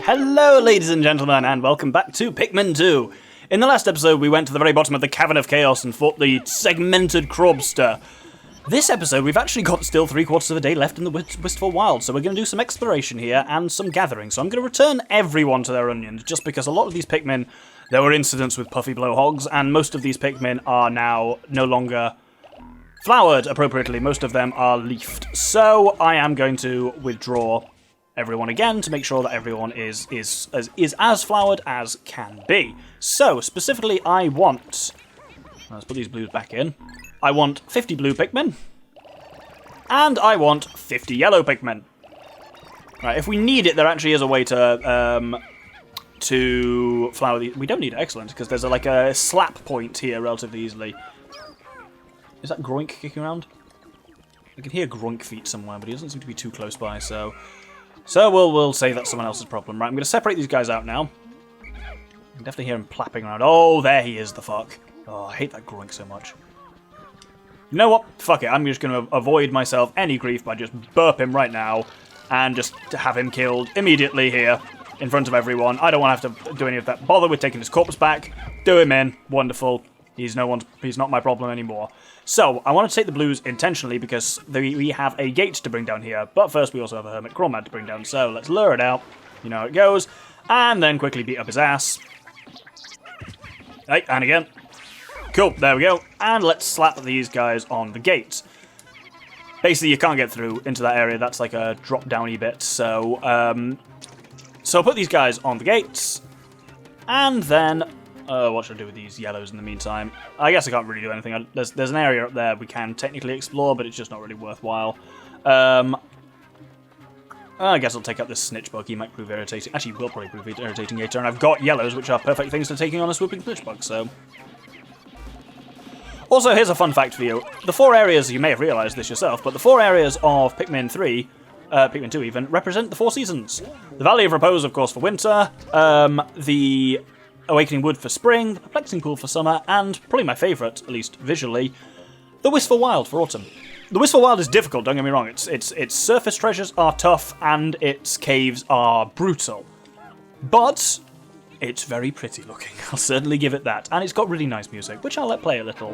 Hello ladies and gentlemen, and welcome back to Pikmin 2. In the last episode we went to the very bottom of the Cavern of Chaos and fought the segmented Crobster. This episode we've actually got still 3/4 of a day left in the Wistful Wild, so we're going to do some exploration here and some gathering. So I'm going to return everyone to their onions, just because a lot of these Pikmin, there were incidents with puffy blowhogs, and most of these Pikmin are now no longer flowered appropriately. Most of them are leafed. So I am going to withdraw everyone again to make sure that everyone is as flowered as can be. So, specifically, I want... Let's put these blues back in. I want 50 blue Pikmin. And I want 50 yellow Pikmin. Right, if we need it, there actually is a way to flower these. We don't need it, excellent, because there's like a slap point here relatively easily. Is that Groink kicking around? I can hear Groink feet somewhere, but he doesn't seem to be too close by, so we'll say that's someone else's problem. Right, I'm going to separate these guys out now. I can definitely hear him plapping around. Oh, there he is, the fuck. Oh, I hate that Groink so much. You know what? Fuck it. I'm just going to avoid myself any grief by just burp him right now and just have him killed immediately here in front of everyone. I don't want to have to do any of that. Bother with taking his corpse back. Do him in. Wonderful. He's not my problem anymore. So, I want to take the blues intentionally because we have a gate to bring down here. But first we also have a Hermit Crawmad to bring down. So, let's lure it out. You know how it goes. And then quickly beat up his ass. Hey, and again. Cool, there we go. And let's slap these guys on the gate. Basically, you can't get through into that area. That's like a drop-downy bit. So I'll put these guys on the gates. And then... what should I do with these yellows in the meantime? I guess I can't really do anything. There's an area up there we can technically explore, but it's just not really worthwhile. I guess I'll take out this snitch bug. He might prove irritating. Actually, he will probably prove irritating later. And I've got yellows, which are perfect things for taking on a swooping snitch bug, so... Also, here's a fun fact for you. The 4 areas, you may have realised this yourself, but the 4 areas of Pikmin 3... Pikmin 2 even, represent the 4 seasons. The Valley of Repose, of course, for winter. The... Awakening Wood for spring, the Perplexing Pool for summer, and probably my favourite, at least visually, the Wistful Wild for autumn. The Wistful Wild is difficult, don't get me wrong. Its surface treasures are tough and its caves are brutal. But it's very pretty looking, I'll certainly give it that. And it's got really nice music, which I'll let play a little.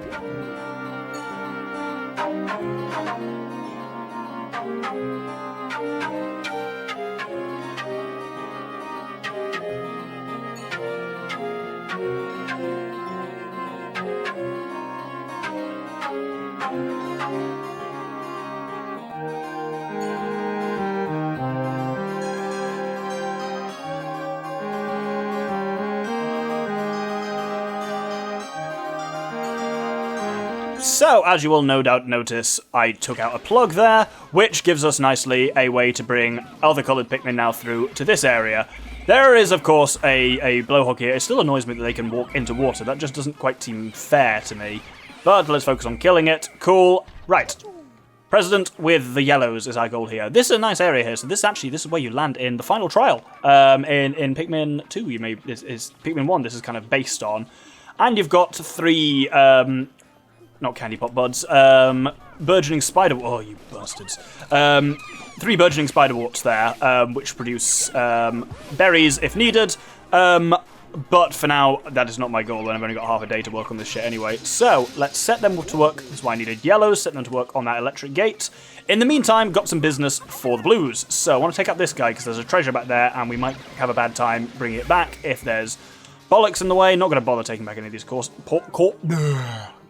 So, as you will no doubt notice, I took out a plug there, which gives us nicely a way to bring other coloured Pikmin now through to this area. There is, of course, a blowhog here. It still annoys me that they can walk into water. That just doesn't quite seem fair to me. But let's focus on killing it. Cool. Right. President with the yellows is our goal here. This is a nice area here, so this is where you land in the final trial. In Pikmin 2, is Pikmin 1, this is kind of based on. And you've got 3... not candy pop buds, burgeoning spider... Oh, you bastards. 3 burgeoning spiderworts there, which produce berries if needed. But for now, that is not my goal, and I've only got half a day to work on this shit anyway. So, let's set them to work. That's why I needed yellows, set them to work on that electric gate. In the meantime, got some business for the blues. So, I want to take out this guy, because there's a treasure back there, and we might have a bad time bringing it back if there's bollocks in the way. Not going to bother taking back any of these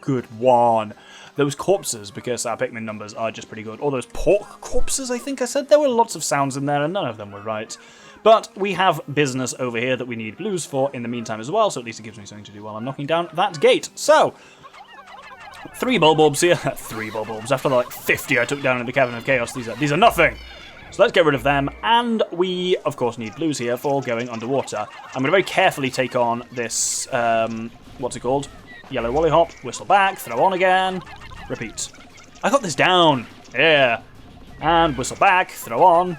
good one. Those corpses, because our Pikmin numbers are just pretty good. All those pork corpses, I think I said. There were lots of sounds in there, and none of them were right. But we have business over here that we need blues for in the meantime as well, so at least it gives me something to do while I'm knocking down that gate. So, 3 Bulborbs here. 3 Bulborbs. After the, like, 50 I took down in the Cavern of Chaos, these are nothing. So let's get rid of them, and we, of course, need blues here for going underwater. I'm going to very carefully take on this, what's it called? Yellow Woollyhop, whistle back, throw on again, repeat. I got this down! Yeah! And whistle back, throw on.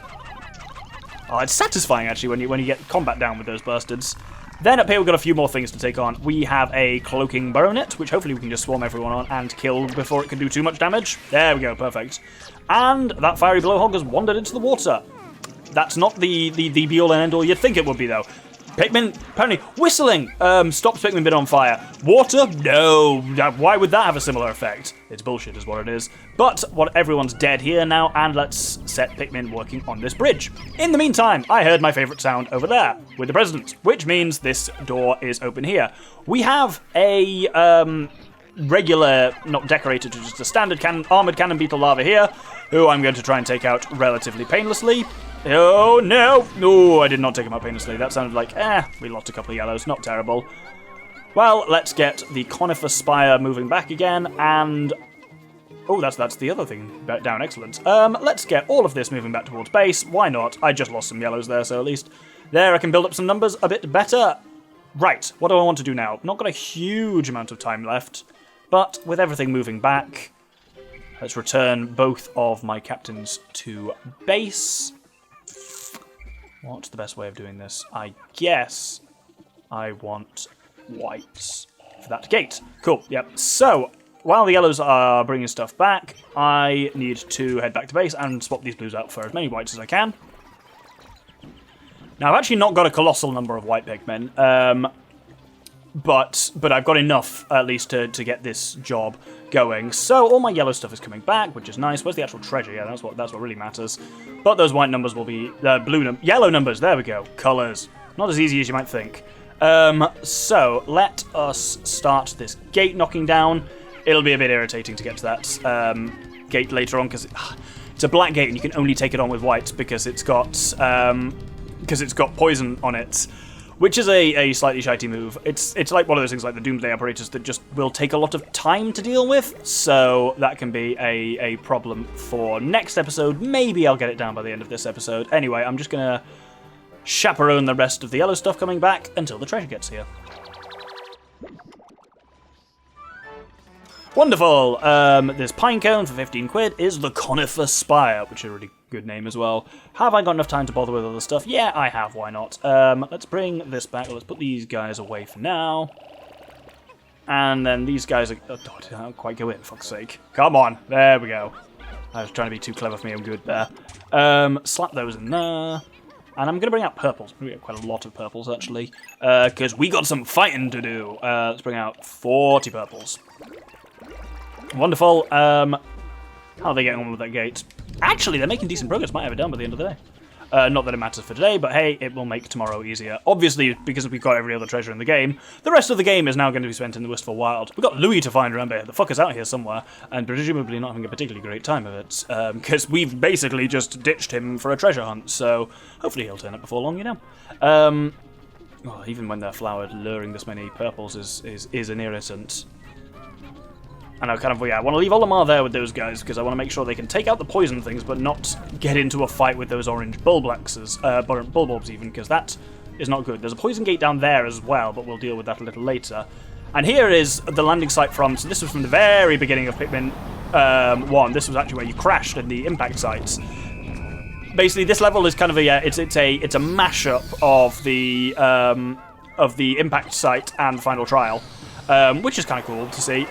Oh, it's satisfying, actually, when you get combat down with those bastards. Then up here we've got a few more things to take on. We have a cloaking baronet, which hopefully we can just swarm everyone on and kill before it can do too much damage. There we go, perfect. And that fiery blowhog has wandered into the water. That's not the be-all and end-all you'd think it would be, though. Pikmin, apparently, whistling stops Pikmin being on fire. Water? No. Why would that have a similar effect? It's bullshit is what it is. But everyone's dead here now, and let's set Pikmin working on this bridge. In the meantime, I heard my favourite sound over there with the president, which means this door is open here. We have a regular, not decorated, just a standard armoured cannon beetle larva here, who I'm going to try and take out relatively painlessly. Oh, no! No, I did not take him out painlessly. That sounded like, we lost a couple of yellows. Not terrible. Well, let's get the Conifer Spire moving back again, and... Oh, that's the other thing down. Excellent. Let's get all of this moving back towards base. Why not? I just lost some yellows there, so at least there I can build up some numbers a bit better. Right, what do I want to do now? Not got a huge amount of time left, but with everything moving back, let's return both of my captains to base. What's the best way of doing this? I guess I want whites for that gate. Cool, yep. So, while the yellows are bringing stuff back, I need to head back to base and swap these blues out for as many whites as I can. Now, I've actually not got a colossal number of white Pikmin, but I've got enough, at least, to get this job going. So all my yellow stuff is coming back, which is nice. Where's the actual treasure? Yeah, that's what really matters. But those white numbers will be yellow numbers. There we go. Colors. Not as easy as you might think. So let us start this gate knocking down. It'll be a bit irritating to get to that gate later on because it's a black gate and you can only take it on with white because it's got poison on it. Which is a slightly shitey move. It's like one of those things like the Doomsday Apparatus that just will take a lot of time to deal with, so that can be a problem for next episode. Maybe I'll get it down by the end of this episode. Anyway, I'm just going to chaperone the rest of the yellow stuff coming back until the treasure gets here. Wonderful! This pine cone for 15 quid is the Conifer Spire, which is a really good name as well. Have I got enough time to bother with other stuff? Yeah, I have, why not? Let's bring this back. Let's put these guys away for now. And then these guys are... Oh, I don't quite go in, for fuck's sake. Come on, there we go. I was trying to be too clever for me, I'm good there. Slap those in there. And I'm going to bring out purples. We have quite a lot of purples, actually. Because we got some fighting to do. Let's bring out 40 purples. Wonderful. How are they getting on with that gate? Actually, they're making decent progress. Might have it done by the end of the day. Not that it matters for today, but hey, it will make tomorrow easier. Obviously, because we've got every other treasure in the game, the rest of the game is now going to be spent in the Wistful Wild. We've got Louis to find, remember. The fucker's out here somewhere, and presumably not having a particularly great time of it, because we've basically just ditched him for a treasure hunt, so hopefully he'll turn up before long, you know. Well, even when they're flowered, luring this many purples is an irritant. And I want to leave Olimar there with those guys because I want to make sure they can take out the poison things, but not get into a fight with those orange bulbulbs even, because that is not good. There's a poison gate down there as well, but we'll deal with that a little later. And here is the landing site so this was from the very beginning of Pikmin 1. This was actually where you crashed in the impact sites. Basically, this level is kind of it's a mashup of the impact site and final trial, which is kind of cool to see.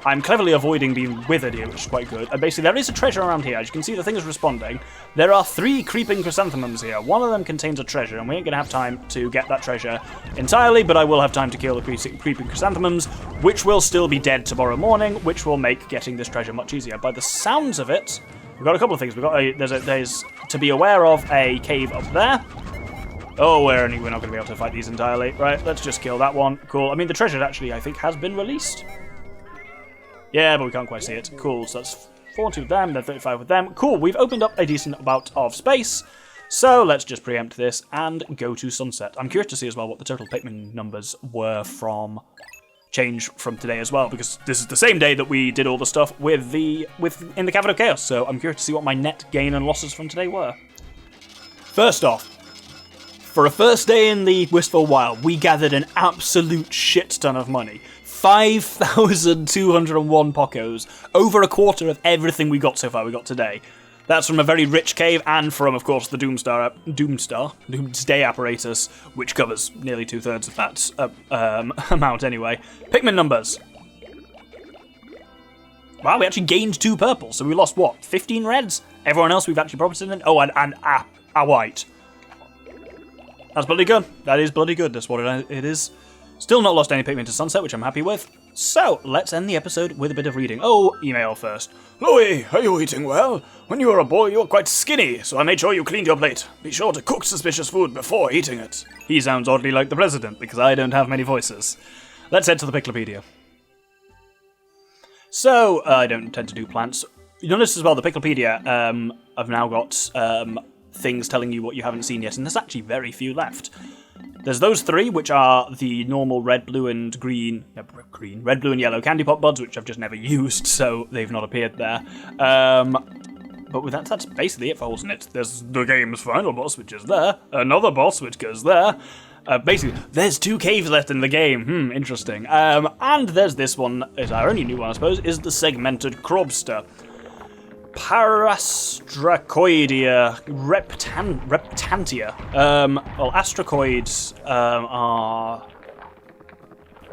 I'm cleverly avoiding being withered here, which is quite good. And basically, there is a treasure around here. As you can see, the thing is responding. There are 3 creeping chrysanthemums here. One of them contains a treasure, and we ain't going to have time to get that treasure entirely, but I will have time to kill the creeping chrysanthemums, which will still be dead tomorrow morning, which will make getting this treasure much easier. By the sounds of it, we've got a couple of things. We've got there's to be aware of a cave up there. Oh, we're not going to be able to fight these entirely. Right, let's just kill that one. Cool. I mean, the treasure actually, I think, has been released. Yeah, but we can't quite see it. Cool, so that's 40 with them, then 35 with them. Cool, we've opened up a decent amount of space. So let's just preempt this and go to sunset. I'm curious to see as well what the total Pikmin numbers were from change from today as well, because this is the same day that we did all the stuff in the Cavern of Chaos. So I'm curious to see what my net gain and losses from today were. First off, for a first day in the Wistful Wild, we gathered an absolute shit ton of money. 5,201 Pocos, over a quarter of everything we got so far we got today. That's from a very rich cave and from, of course, the Doomsday Apparatus, which covers nearly 2/3 of that amount anyway. Pikmin numbers. Wow, we actually gained 2 purples, so we lost, what, 15 reds? Everyone else we've actually profited in? Oh, and are white. That's bloody good. That is bloody good. That's what it is. Still not lost any Pikmin to sunset, which I'm happy with. So, let's end the episode with a bit of reading. Oh, email first. Louie, are you eating well? When you were a boy, you were quite skinny, so I made sure you cleaned your plate. Be sure to cook suspicious food before eating it. He sounds oddly like the president, because I don't have many voices. Let's head to the Piclopedia. So, I don't tend to do plants. You notice as well, the Piclopedia, I've now got things telling you what you haven't seen yet, and there's actually very few left. There's those three, which are the normal red, blue, and green, red, blue, and yellow candy pop buds, which I've just never used, so they've not appeared there. But with that's basically it for Holes in It. There's the game's final boss, which is there, another boss, which goes there. Basically, there's 2 caves left in the game. Interesting. And there's this one, is our only new one, I suppose, is the segmented crobster. Parastracoidea reptantia. Well, astracoids are...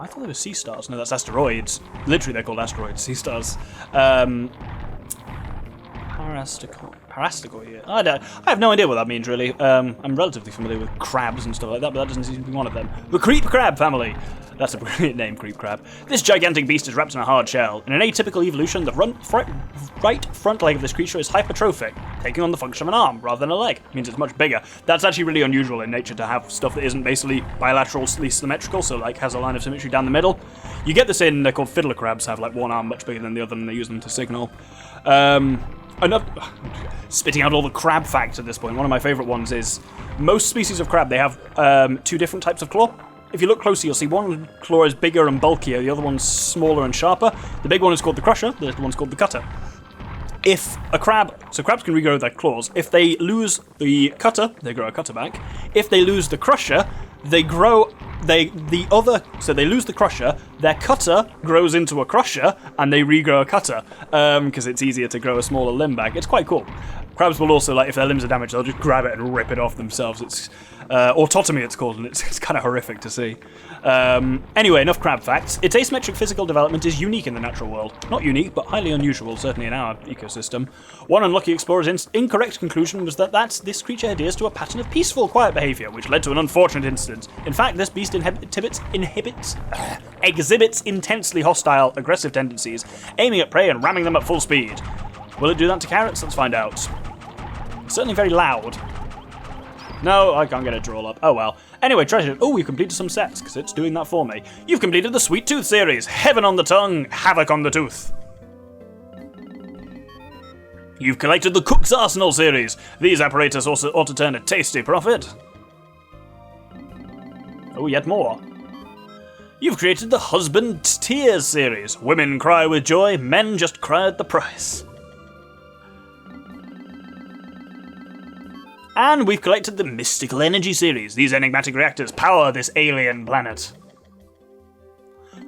I thought they were sea stars. No, that's asteroids. Literally, they're called asteroids, sea stars. Parastracoidea. I have no idea what that means, really. I'm relatively familiar with crabs and stuff like that, but that doesn't seem to be one of them. The creep crab family. That's a brilliant name, creep crab. This gigantic beast is wrapped in a hard shell. In an atypical evolution, the right front leg of this creature is hypertrophic, taking on the function of an arm rather than a leg. It means it's much bigger. That's actually really unusual in nature to have stuff that isn't basically bilaterally symmetrical, so like has a line of symmetry down the middle. You get this in, they're called fiddler crabs, have like one arm much bigger than the other, and they use them to signal. Spitting out all the crab facts at this point, one of my favourite ones is most species of crab, they have 2 different types of claw. If you look closely, you'll see one claw is bigger and bulkier, the other one's smaller and sharper. The big one is called the crusher, the little one's called the cutter. If a crab, so crabs can regrow their claws, if they lose the cutter, they grow a cutter back. If they lose the crusher, they grow, they lose the crusher, their cutter grows into a crusher, and they regrow a cutter, because it's easier to grow a smaller limb back. It's quite cool. Crabs will also, like, if their limbs are damaged, they'll just grab it and rip it off themselves. It's autotomy, it's called, and it's kind of horrific to see. Anyway, enough crab facts. Its asymmetric physical development is unique in the natural world. Not unique, but highly unusual, certainly in our ecosystem. One unlucky explorer's incorrect conclusion was that this creature adheres to a pattern of peaceful, quiet behaviour, which led to an unfortunate incident. In fact, this beast exhibits intensely hostile, aggressive tendencies, aiming at prey and ramming them at full speed. Will it do that to carrots? Let's find out. It's certainly very loud. No, I can't get it to roll up. Oh well. Anyway, treasure. Oh, we've completed some sets, because it's doing that for me. You've completed the Sweet Tooth series. Heaven on the tongue, havoc on the tooth. You've collected the Cook's Arsenal series. These apparatus also ought to turn a tasty profit. Oh, yet more. You've created the Husband Tears series. Women cry with joy, men just cry at the price. And we've collected the Mystical Energy series. These enigmatic reactors power this alien planet.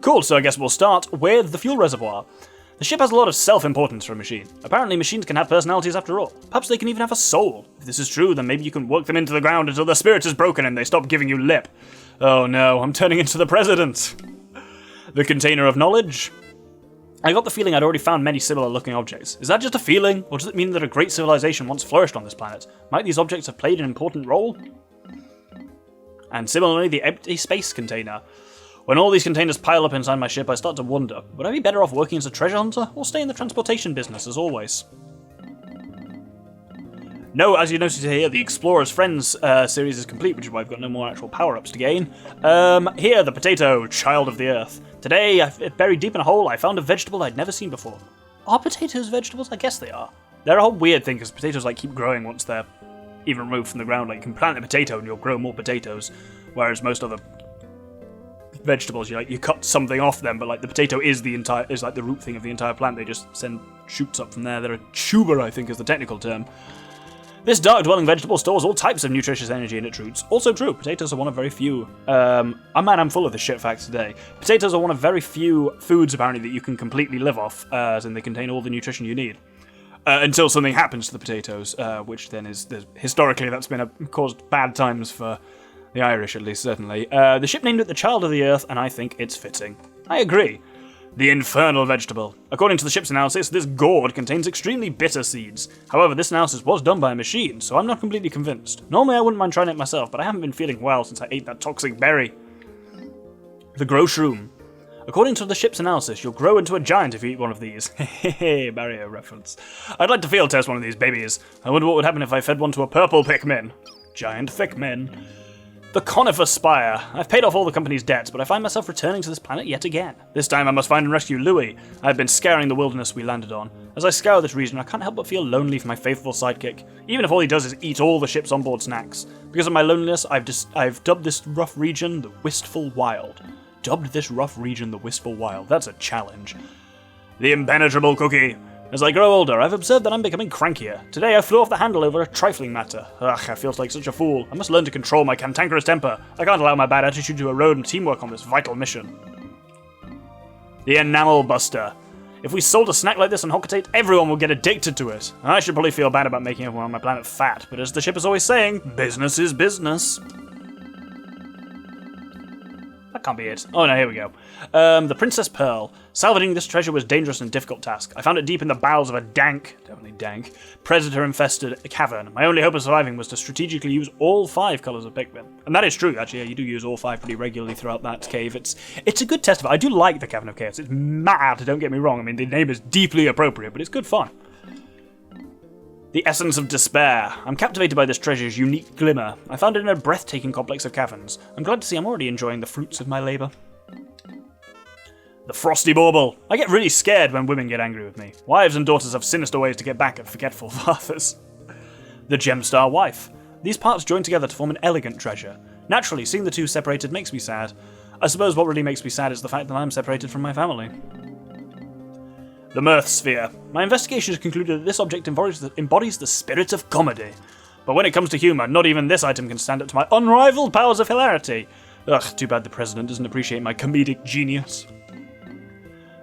Cool, so I guess we'll start with the fuel reservoir. The ship has a lot of self-importance for a machine. Apparently machines can have personalities after all. Perhaps they can even have a soul. If this is true, then maybe you can work them into the ground until their spirit is broken and they stop giving you lip. Oh no, I'm turning into the president. The Container of Knowledge. I got the feeling I'd already found many similar looking objects. Is that just a feeling, or does it mean that a great civilization once flourished on this planet? Might these objects have played an important role? And similarly, the Empty Space Container. When all these containers pile up inside my ship, I start to wonder, would I be better off working as a treasure hunter, or stay in the transportation business as always? No, as you notice here, the Explorer's Friends series is complete, which is why I've got no more actual power-ups to gain. Here, the potato, child of the earth. Today, buried deep in a hole, I found a vegetable I'd never seen before. Are potatoes vegetables? I guess they are. They're a whole weird thing, because potatoes keep growing once they're even removed from the ground. Like, you can plant a potato and you'll grow more potatoes, whereas most other vegetables, you cut something off them, but the potato is the root thing of the entire plant. They just send shoots up from there. They're a tuber, I think is the technical term. This dark-dwelling vegetable stores all types of nutritious energy in its roots. Also true, potatoes are one of very few... I'm full of this shit facts today. Potatoes are one of very few foods, apparently, that you can completely live off, as in they contain all the nutrition you need. Until something happens to the potatoes, which then is... Historically, that's been caused bad times for the Irish, at least, certainly. The ship named it the Child of the Earth, and I think it's fitting. I agree. The infernal vegetable. According to the ship's analysis, this gourd contains extremely bitter seeds. However, this analysis was done by a machine, so I'm not completely convinced. Normally I wouldn't mind trying it myself, but I haven't been feeling well since I ate that toxic berry. The grow shroom. According to the ship's analysis, you'll grow into a giant if you eat one of these. Hehehe, Mario reference. I'd like to field test one of these babies. I wonder what would happen if I fed one to a purple Pikmin. Giant Pikmin. The Conifer Spire. I've paid off all the company's debts, but I find myself returning to this planet yet again. This time I must find and rescue Louis. I've been scouring the wilderness we landed on. As I scour this region, I can't help but feel lonely for my faithful sidekick, even if all he does is eat all the ship's onboard snacks. Because of my loneliness, I've dubbed this rough region the Wistful Wild. Dubbed this rough region the Wistful Wild. That's a challenge. The Impenetrable Cookie. As I grow older, I've observed that I'm becoming crankier. Today I flew off the handle over a trifling matter. Ugh, I feel like such a fool. I must learn to control my cantankerous temper. I can't allow my bad attitude to erode teamwork on this vital mission. The Enamel Buster. If we sold a snack like this on Hocketate, everyone would get addicted to it. I should probably feel bad about making everyone on my planet fat, but as the ship is always saying, business is business. That can't be it. Oh no, here we go. The Princess Pearl. Salvaging this treasure was a dangerous and difficult task. I found it deep in the bowels of a definitely dank, predator-infested cavern. My only hope of surviving was to strategically use all 5 colours of Pikmin. And that is true, actually. Yeah, you do use all 5 pretty regularly throughout that cave. It's a good test of it. I do like the Cavern of Chaos. It's mad, don't get me wrong. I mean, the name is deeply appropriate, but it's good fun. The Essence of Despair. I'm captivated by this treasure's unique glimmer. I found it in a breathtaking complex of caverns. I'm glad to see I'm already enjoying the fruits of my labour. The Frosty Bauble. I get really scared when women get angry with me. Wives and daughters have sinister ways to get back at forgetful fathers. The Gemstar Wife. These parts join together to form an elegant treasure. Naturally, seeing the two separated makes me sad. I suppose what really makes me sad is the fact that I'm separated from my family. The Mirth Sphere. My investigation has concluded that this object embodies the spirit of comedy. But when it comes to humour, not even this item can stand up to my unrivaled powers of hilarity. Ugh, too bad the president doesn't appreciate my comedic genius.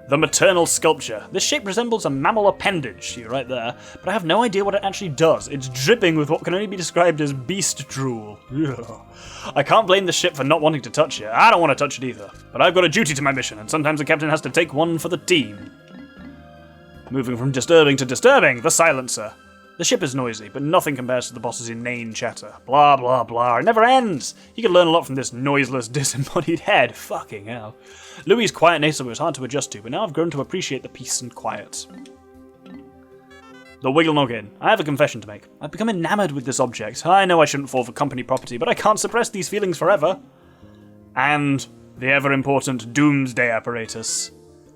The Maternal Sculpture. This shape resembles a mammal appendage, see right there, but I have no idea what it actually does. It's dripping with what can only be described as beast drool. Ugh. I can't blame the ship for not wanting to touch it. I don't want to touch it either. But I've got a duty to my mission, and sometimes the captain has to take one for the team. Moving from disturbing to disturbing, the Silencer. The ship is noisy, but nothing compares to the boss's inane chatter. Blah, blah, blah. It never ends. You can learn a lot from this noiseless, disembodied head. Fucking hell. Louis' quiet nature was hard to adjust to, but now I've grown to appreciate the peace and quiet. The Wiggle Noggin. I have a confession to make. I've become enamoured with this object. I know I shouldn't fall for company property, but I can't suppress these feelings forever. And the ever-important Doomsday Apparatus.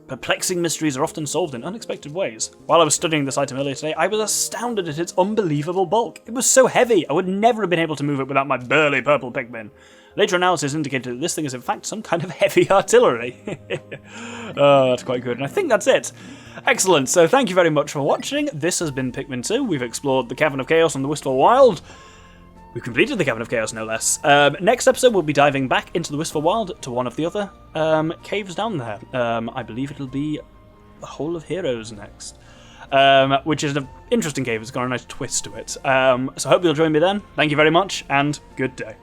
Perplexing mysteries are often solved in unexpected ways. While I was studying this item earlier today, I was astounded at its unbelievable bulk. It was so heavy, I would never have been able to move it without my burly purple Pikmin. Later analysis indicated that this thing is in fact some kind of heavy artillery. Oh, that's quite good, and I think that's it. Excellent, so thank you very much for watching. This has been Pikmin 2. We've explored the Cavern of Chaos and the Wistful Wild. We've completed the Cavern of Chaos, no less. Next episode, we'll be diving back into the Wistful Wild to one of the other caves down there. I believe it'll be the Hole of Heroes next, which is an interesting cave. It's got a nice twist to it. So I hope you'll join me then. Thank you very much, and good day.